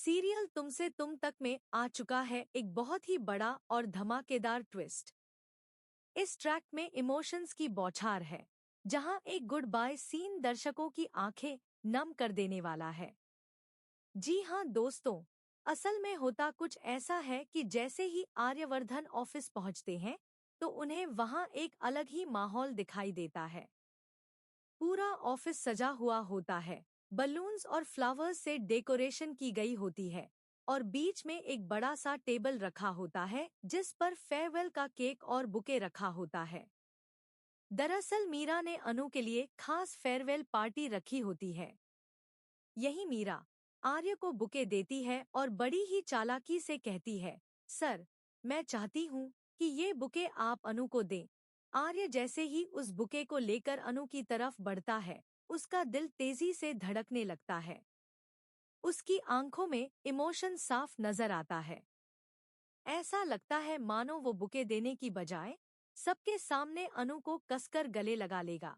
Serial तुमसे तुम तक में आ चुका है एक बहुत ही बड़ा और धमाकेदार ट्विस्ट। इस ट्रैक में इमोशंस की बौछार है, जहां एक गुड बाय सीन दर्शकों की आंखें नम कर देने वाला है। जी हां दोस्तों, असल में होता कुछ ऐसा है कि जैसे ही आर्यवर्धन ऑफिस पहुंचते हैं तो उन्हें वहां एक अलग ही माहौल दिखाई देता है। पूरा ऑफिस सजा हुआ होता है, बलून्स और फ्लावर्स से डेकोरेशन की गई होती है और बीच में एक बड़ा सा टेबल रखा होता है जिस पर फेयरवेल का केक और बुके रखा होता है। दरअसल मीरा ने अनु के लिए खास फेयरवेल पार्टी रखी होती है। यही मीरा आर्य को बुके देती है और बड़ी ही चालाकी से कहती है, सर, मैं चाहती हूँ कि ये बुके आप अनु को दें। आर्य जैसे ही उस बुके को लेकर अनु की तरफ बढ़ता है, उसका दिल तेजी से धड़कने लगता है। उसकी आंखों में इमोशन साफ नजर आता है। ऐसा लगता है मानो वो बुके देने की बजाय सबके सामने अनु को कसकर गले लगा लेगा।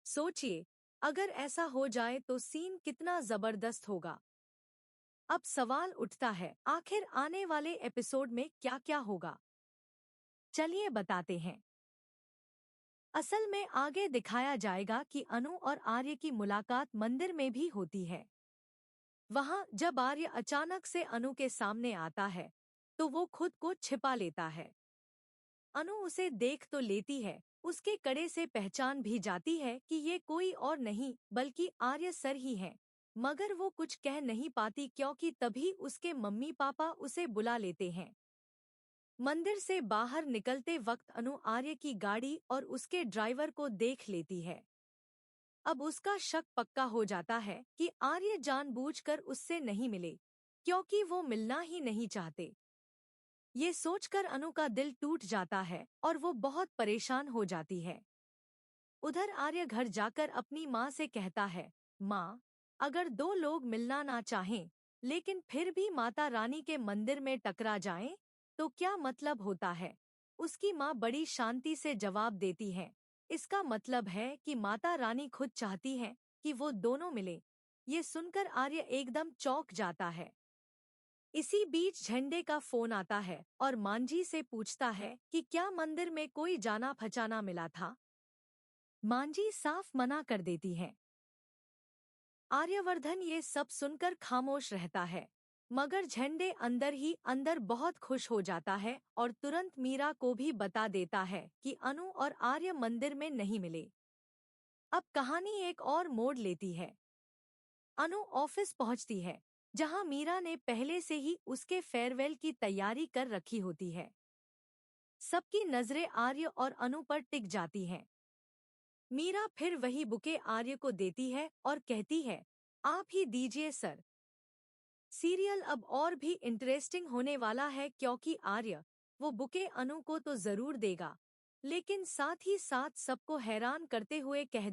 सोचिए, अगर ऐसा हो जाए तो सीन कितना जबरदस्त होगा। अब सवाल उठता है, आखिर आने वाले एपिसोड में क्या क्या होगा? चलिए बताते हैं। असल में आगे दिखाया जाएगा कि अनु और आर्य की मुलाकात मंदिर में भी होती है। वहां जब आर्य अचानक से अनु के सामने आता है तो वो खुद को छिपा लेता है। अनु उसे देख तो लेती है, उसके कड़े से पहचान भी जाती है कि ये कोई और नहीं बल्कि आर्य सर ही हैं, मगर वो कुछ कह नहीं पाती क्योंकि तभी उसके मम्मी पापा उसे बुला लेते हैं। मंदिर से बाहर निकलते वक्त अनु आर्य की गाड़ी और उसके ड्राइवर को देख लेती है। अब उसका शक पक्का हो जाता है कि आर्य जानबूझकर उससे नहीं मिले, क्योंकि वो मिलना ही नहीं चाहते। ये सोचकर अनु का दिल टूट जाता है और वो बहुत परेशान हो जाती है। उधर आर्य घर जाकर अपनी माँ से कहता है, माँ, अगर दो लोग मिलना ना चाहें लेकिन फिर भी माता रानी के मंदिर में टकरा जाएं, तो क्या मतलब होता है? उसकी माँ बड़ी शांति से जवाब देती है, इसका मतलब है कि माता रानी खुद चाहती है कि वो दोनों मिले। ये सुनकर आर्य एकदम चौंक जाता है। इसी बीच झंडे का फोन आता है और मांझी से पूछता है कि क्या मंदिर में कोई जाना पहचाना मिला था। मांझी साफ मना कर देती है। आर्यवर्धन ये सब सुनकर खामोश रहता है, मगर झंडे अंदर ही अंदर बहुत खुश हो जाता है और तुरंत मीरा को भी बता देता है कि अनु और आर्य मंदिर में नहीं मिले। अब कहानी एक और मोड़ लेती है। अनु ऑफिस पहुंचती है, जहां मीरा ने पहले से ही उसके फेयरवेल की तैयारी कर रखी होती है। सबकी नजरें आर्य और अनु पर टिक जाती हैं। मीरा फिर वही बुके आर्य को देती है और कहती है, आप ही दीजिए सर। सीरियल अब और भी इंटरेस्टिंग होने वाला है क्योंकि आर्य वो बुके अनु को तो जरूर देगा, लेकिन साथ ही साथ सबको हैरान करते हुए कह